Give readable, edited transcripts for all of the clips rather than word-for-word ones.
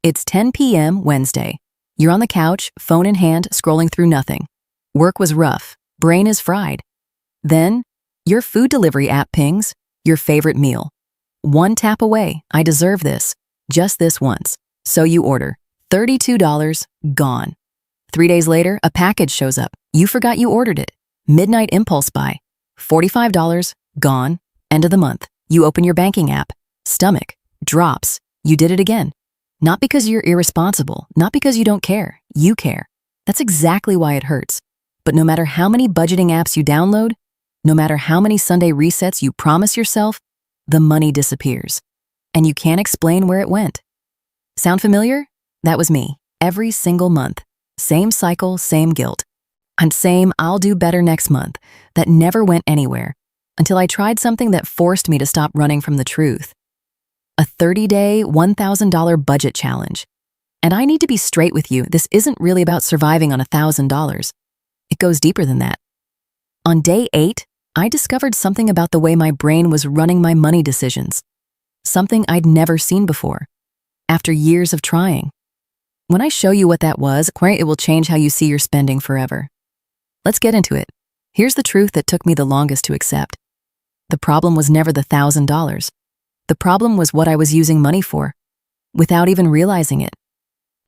It's 10 p.m. Wednesday. You're on the couch, phone in hand, scrolling through nothing. Work was rough. Brain is fried. Then, your food delivery app pings, your favorite meal. One tap away. I deserve this. Just this once. So you order. $32, gone. 3 days later, a package shows up. You forgot you ordered it. Midnight impulse buy. $45, gone. End of the month. You open your banking app. Stomach drops. You did it again. Not because you're irresponsible, not because you don't care. You care. That's exactly why it hurts. But no matter how many budgeting apps you download, no matter how many Sunday resets you promise yourself, the money disappears. And you can't explain where it went. Sound familiar? That was me. Every single month. Same cycle, same guilt. And same I'll do better next month that never went anywhere until I tried something that forced me to stop running from the truth. A 30-day, $1,000 budget challenge. And I need to be straight with you, this isn't really about surviving on $1,000. It goes deeper than that. On day 8, I discovered something about the way my brain was running my money decisions. Something I'd never seen before, after years of trying. When I show you what that was, it will change how you see your spending forever. Let's get into it. Here's the truth that took me the longest to accept. The problem was never the $1,000. The problem was what I was using money for, without even realizing it.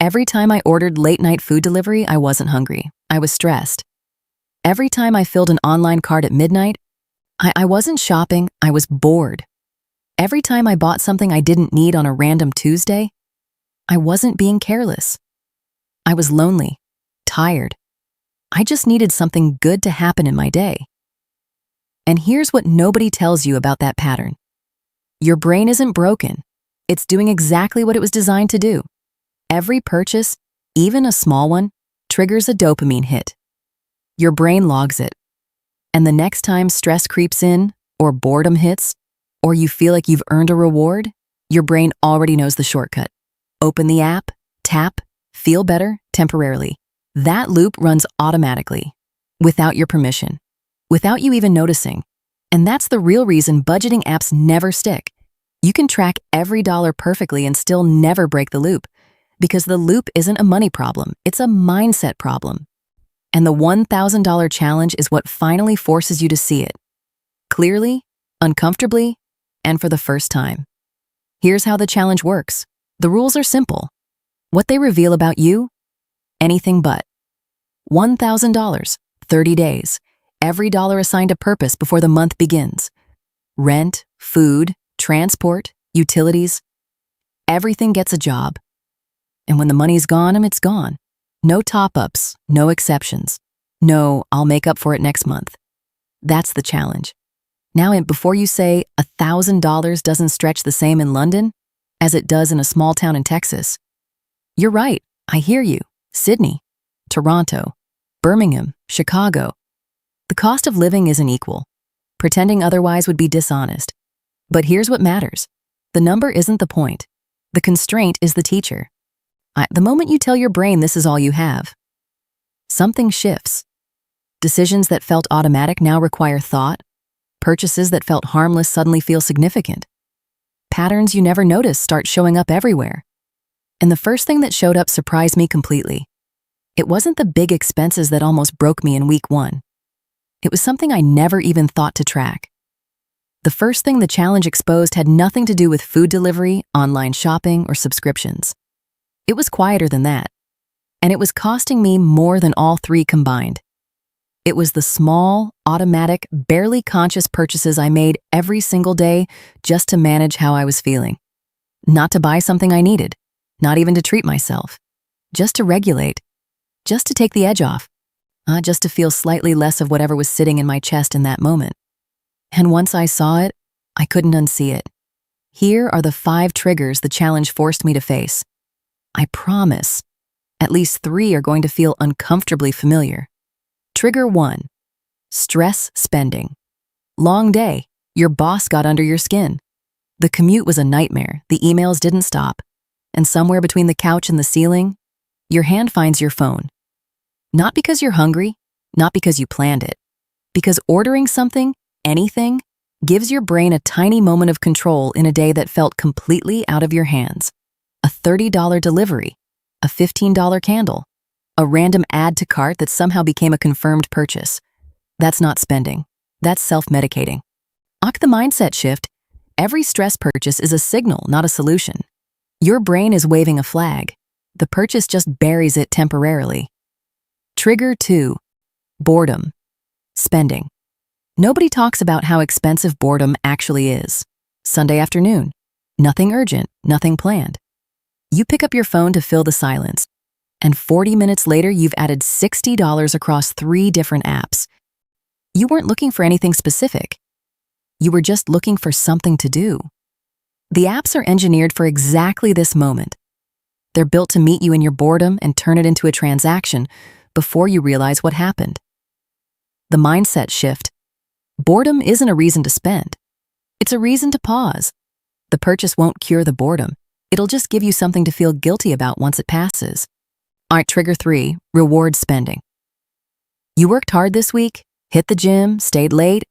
Every time I ordered late-night food delivery, I wasn't hungry. I was stressed. Every time I filled an online cart at midnight, I wasn't shopping, I was bored. Every time I bought something I didn't need on a random Tuesday, I wasn't being careless. I was lonely, tired. I just needed something good to happen in my day. And here's what nobody tells you about that pattern. Your brain isn't broken. It's doing exactly what it was designed to do. Every purchase, even a small one, triggers a dopamine hit. Your brain logs it. And the next time stress creeps in, or boredom hits, or you feel like you've earned a reward, your brain already knows the shortcut. Open the app, tap, feel better temporarily. That loop runs automatically, without your permission, without you even noticing. And that's the real reason budgeting apps never stick. You can track every dollar perfectly and still never break the loop, because the loop isn't a money problem, it's a mindset problem. And the $1,000 challenge is what finally forces you to see it. Clearly, uncomfortably, and for the first time. Here's how the challenge works. The rules are simple. What they reveal about you? Anything but. $1,000, 30 days. Every dollar assigned a purpose before the month begins. Rent, food, transport, utilities. Everything gets a job. And when the money's gone, it's gone. No top-ups, no exceptions. No, I'll make up for it next month. That's the challenge. Now, before you say $1,000 doesn't stretch the same in London as it does in a small town in Texas, you're right, I hear you. Sydney, Toronto, Birmingham, Chicago. The cost of living isn't equal. Pretending otherwise would be dishonest. But here's what matters. The number isn't the point. The constraint is the teacher. The moment you tell your brain this is all you have, something shifts. Decisions that felt automatic now require thought. Purchases that felt harmless suddenly feel significant. Patterns you never noticed start showing up everywhere. And the first thing that showed up surprised me completely. It wasn't the big expenses that almost broke me in week 1. It was something I never even thought to track. The first thing the challenge exposed had nothing to do with food delivery, online shopping, or subscriptions. It was quieter than that. And it was costing me more than all 3 combined. It was the small, automatic, barely conscious purchases I made every single day just to manage how I was feeling. Not to buy something I needed, not even to treat myself, just to regulate, just to take the edge off, just to feel slightly less of whatever was sitting in my chest in that moment. And once I saw it, I couldn't unsee it. Here are the 5 triggers the challenge forced me to face. I promise, at least 3 are going to feel uncomfortably familiar. Trigger 1, stress spending. Long day, your boss got under your skin. The commute was a nightmare, the emails didn't stop. And somewhere between the couch and the ceiling, your hand finds your phone. Not because you're hungry, not because you planned it, because ordering something, anything, gives your brain a tiny moment of control in a day that felt completely out of your hands. $30 delivery, a $15 candle, a random add to cart that somehow became a confirmed purchase. That's not spending. That's self-medicating. Lock the mindset shift. Every stress purchase is a signal, not a solution. Your brain is waving a flag. The purchase just buries it temporarily. Trigger 2. Boredom. Spending. Nobody talks about how expensive boredom actually is. Sunday afternoon. Nothing urgent, nothing planned. You pick up your phone to fill the silence, and 40 minutes later you've added $60 across 3 different apps. You weren't looking for anything specific. You were just looking for something to do. The apps are engineered for exactly this moment. They're built to meet you in your boredom and turn it into a transaction before you realize what happened. The mindset shift. Boredom isn't a reason to spend. It's a reason to pause. The purchase won't cure the boredom. It'll just give you something to feel guilty about once it passes. All right, trigger 3, reward spending. You worked hard this week, hit the gym, stayed late,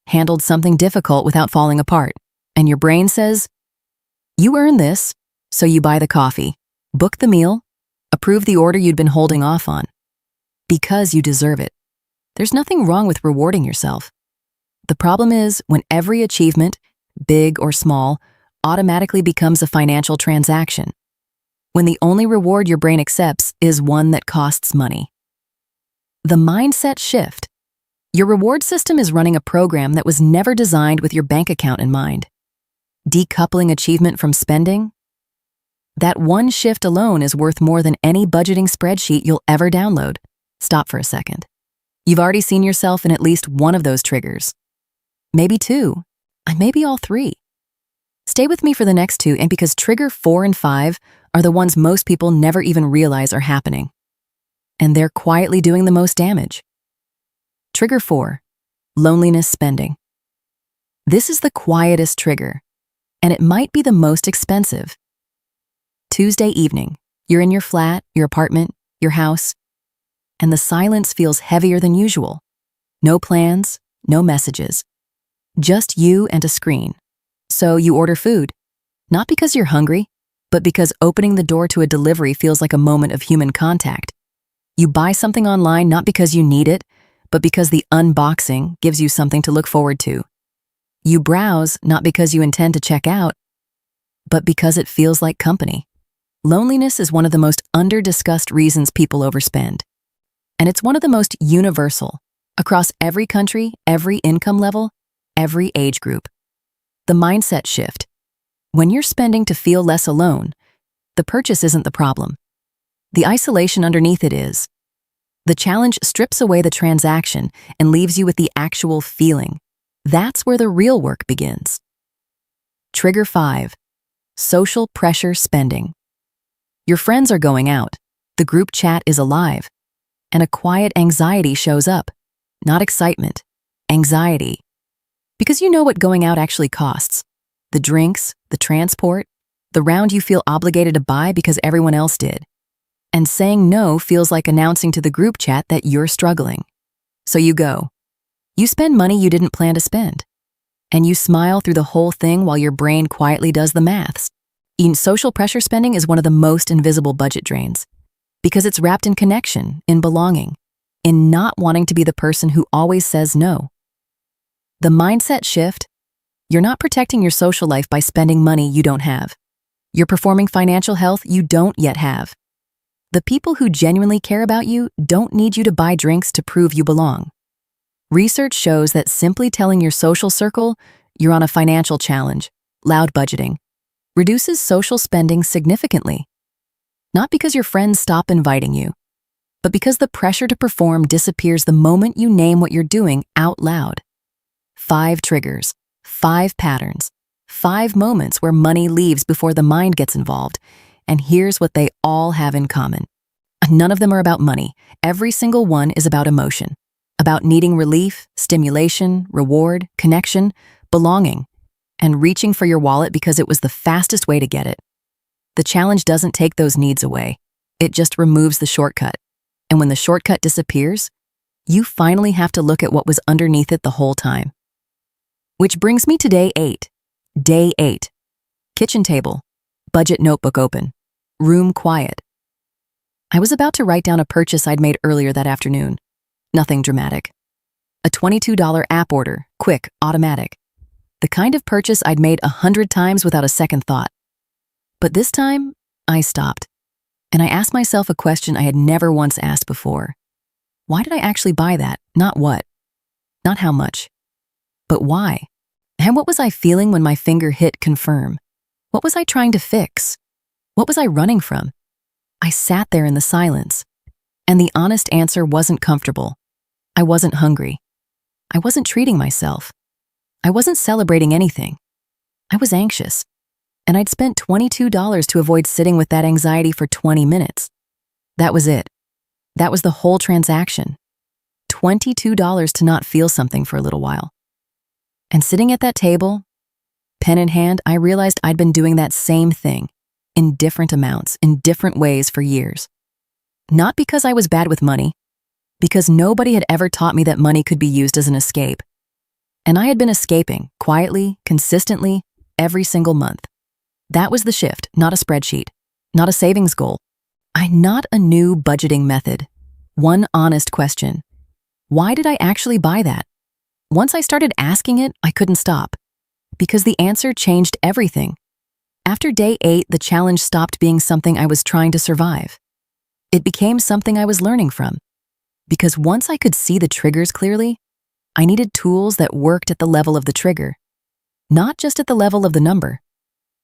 handled something difficult without falling apart, and your brain says, you earned this, so you buy the coffee, book the meal, approve the order you'd been holding off on. Because you deserve it. There's nothing wrong with rewarding yourself. The problem is when every achievement, big or small, automatically becomes a financial transaction. When the only reward your brain accepts is one that costs money. The mindset shift. Your reward system is running a program that was never designed with your bank account in mind. Decoupling achievement from spending? That one shift alone is worth more than any budgeting spreadsheet you'll ever download. Stop for a second. You've already seen yourself in at least one of those triggers. Maybe 2, and maybe all 3. Stay with me for the next 2, and because trigger 4 and 5 are the ones most people never even realize are happening. And they're quietly doing the most damage. Trigger 4, loneliness spending. This is the quietest trigger, and it might be the most expensive. Tuesday evening, you're in your flat, your apartment, your house, and the silence feels heavier than usual. No plans, no messages. Just you and a screen. So you order food, not because you're hungry, but because opening the door to a delivery feels like a moment of human contact. You buy something online not because you need it, but because the unboxing gives you something to look forward to. You browse not because you intend to check out, but because it feels like company. Loneliness is one of the most under-discussed reasons people overspend. And it's one of the most universal, across every country, every income level, every age group. The mindset shift. When you're spending to feel less alone, the purchase isn't the problem. The isolation underneath it is. The challenge strips away the transaction and leaves you with the actual feeling. That's where the real work begins. Trigger 5. Social pressure spending. Your friends are going out. The group chat is alive. And a quiet anxiety shows up. Not excitement. Anxiety. Because you know what going out actually costs. The drinks, the transport, the round you feel obligated to buy because everyone else did. And saying no feels like announcing to the group chat that you're struggling. So you go. You spend money you didn't plan to spend. And you smile through the whole thing while your brain quietly does the maths. Social pressure spending is one of the most invisible budget drains. Because it's wrapped in connection, in belonging, in not wanting to be the person who always says no. The mindset shift. You're not protecting your social life by spending money you don't have. You're performing financial health you don't yet have. The people who genuinely care about you don't need you to buy drinks to prove you belong. Research shows that simply telling your social circle you're on a financial challenge, loud budgeting, reduces social spending significantly. Not because your friends stop inviting you, but because the pressure to perform disappears the moment you name what you're doing out loud. 5 triggers, 5 patterns, 5 moments where money leaves before the mind gets involved. And here's what they all have in common. None of them are about money. Every single one is about emotion. About needing relief, stimulation, reward, connection, belonging, and reaching for your wallet because it was the fastest way to get it. The challenge doesn't take those needs away. It just removes the shortcut. And when the shortcut disappears, you finally have to look at what was underneath it the whole time. Which brings me to day 8. Day 8. Kitchen table. Budget notebook open. Room quiet. I was about to write down a purchase I'd made earlier that afternoon. Nothing dramatic. A $22 app order, quick, automatic. The kind of purchase I'd made 100 times without a second thought. But this time, I stopped. And I asked myself a question I had never once asked before. Why did I actually buy that? Not what. Not how much. But why? And what was I feeling when my finger hit confirm? What was I trying to fix? What was I running from? I sat there in the silence. And the honest answer wasn't comfortable. I wasn't hungry. I wasn't treating myself. I wasn't celebrating anything. I was anxious. And I'd spent $22 to avoid sitting with that anxiety for 20 minutes. That was it. That was the whole transaction. $22 to not feel something for a little while. And sitting at that table, pen in hand, I realized I'd been doing that same thing, in different amounts, in different ways for years. Not because I was bad with money, because nobody had ever taught me that money could be used as an escape. And I had been escaping, quietly, consistently, every single month. That was the shift, not a spreadsheet, not a savings goal, not a new budgeting method. One honest question. Why did I actually buy that? Once I started asking it, I couldn't stop. Because the answer changed everything. After day 8, the challenge stopped being something I was trying to survive. It became something I was learning from. Because once I could see the triggers clearly, I needed tools that worked at the level of the trigger, not just at the level of the number.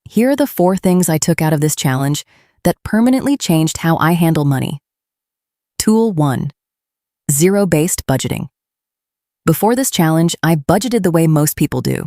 Here are the 4 things I took out of this challenge that permanently changed how I handle money. Tool 1. Zero-based budgeting. Before this challenge, I budgeted the way most people do.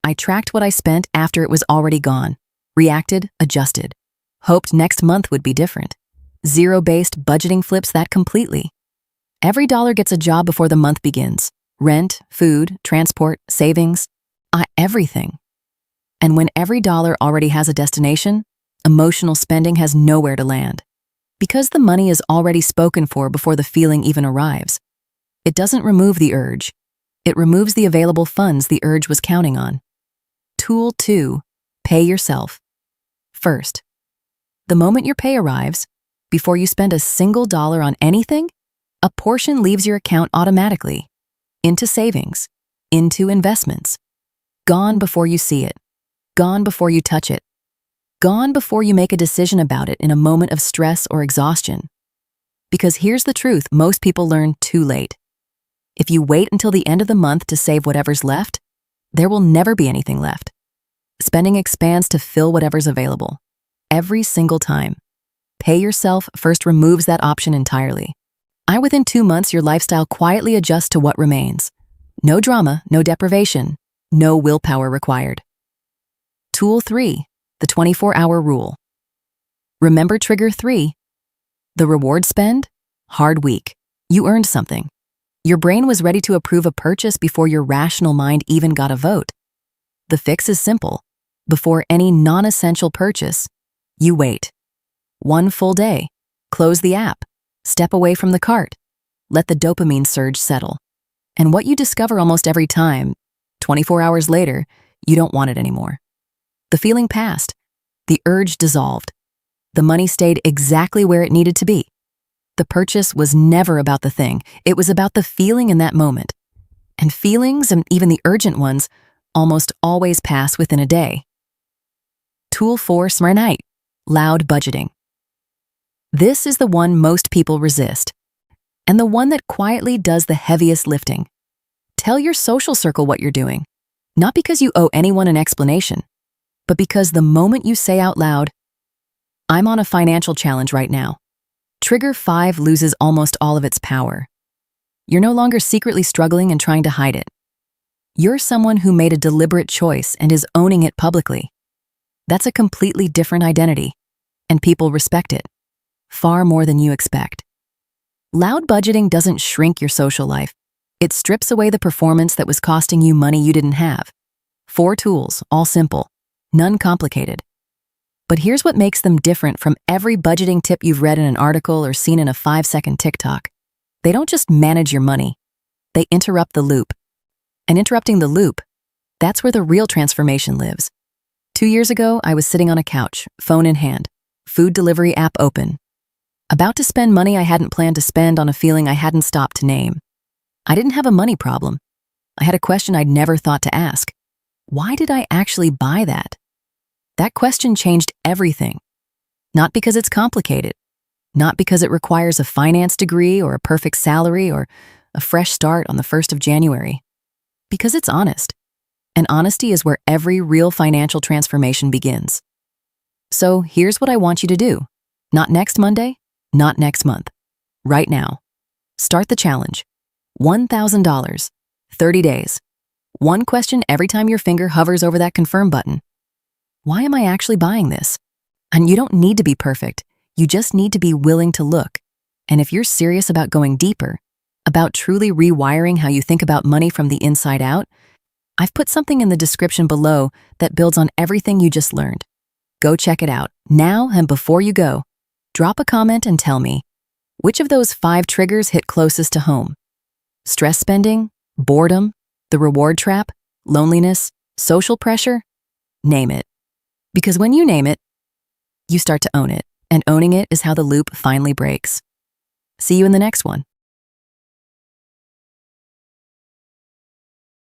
I tracked what I spent after it was already gone, reacted, adjusted, hoped next month would be different. Zero-based budgeting flips that completely. Every dollar gets a job before the month begins. Rent, food, transport, savings, everything. And when every dollar already has a destination, emotional spending has nowhere to land. Because the money is already spoken for before the feeling even arrives. It doesn't remove the urge. It removes the available funds the urge was counting on. Tool 2. Pay yourself. First, the moment your pay arrives, before you spend a single dollar on anything, a portion leaves your account automatically. Into savings, into investments. Gone before you see it. Gone before you touch it. Gone before you make a decision about it in a moment of stress or exhaustion. Because here's the truth most people learn too late. If you wait until the end of the month to save whatever's left, there will never be anything left. Spending expands to fill whatever's available. Every single time. Pay yourself first removes that option entirely. Within 2 months, your lifestyle quietly adjusts to what remains. No drama, no deprivation, no willpower required. Tool 3. The 24-hour rule. Remember trigger 3. The reward spend? Hard week. You earned something. Your brain was ready to approve a purchase before your rational mind even got a vote. The fix is simple. Before any non-essential purchase, you wait. 1 full day. Close the app. Step away from the cart. Let the dopamine surge settle. And what you discover almost every time, 24 hours later, you don't want it anymore. The feeling passed. The urge dissolved. The money stayed exactly where it needed to be. The purchase was never about the thing. It was about the feeling in that moment. And feelings, and even the urgent ones, almost always pass within a day. Tool 4. Smart night. Loud budgeting. This is the one most people resist, and the one that quietly does the heaviest lifting. Tell your social circle what you're doing, not because you owe anyone an explanation, but because the moment you say out loud, "I'm on a financial challenge right now," trigger 5 loses almost all of its power. You're no longer secretly struggling and trying to hide it. You're someone who made a deliberate choice and is owning it publicly. That's a completely different identity, and people respect it. Far more than you expect. Loud budgeting doesn't shrink your social life. It strips away the performance that was costing you money you didn't have. 4 tools, all simple, none complicated. But here's what makes them different from every budgeting tip you've read in an article or seen in a 5-second TikTok. They don't just manage your money. They interrupt the loop. And interrupting the loop, that's where the real transformation lives. 2 years ago, I was sitting on a couch, phone in hand, Food delivery app open. About to spend money I hadn't planned to spend on a feeling I hadn't stopped to name. I didn't have a money problem. I had a question I'd never thought to ask. Why did I actually buy that? That question changed everything. Not because it's complicated. Not because it requires a finance degree or a perfect salary or a fresh start on the 1st of January. Because it's honest. And honesty is where every real financial transformation begins. So here's what I want you to do. Not next Monday, not next month. Right now. Start the challenge. $1,000. 30 days. One question every time your finger hovers over that confirm button. Why am I actually buying this? And you don't need to be perfect. You just need to be willing to look. And if you're serious about going deeper, about truly rewiring how you think about money from the inside out, I've put something in the description below that builds on everything you just learned. Go check it out. Now and before you go, drop a comment and tell me, which of those 5 triggers hit closest to home? Stress spending? Boredom? The reward trap? Loneliness? Social pressure? Name it. Because when you name it, you start to own it, and owning it is how the loop finally breaks. See you in the next one.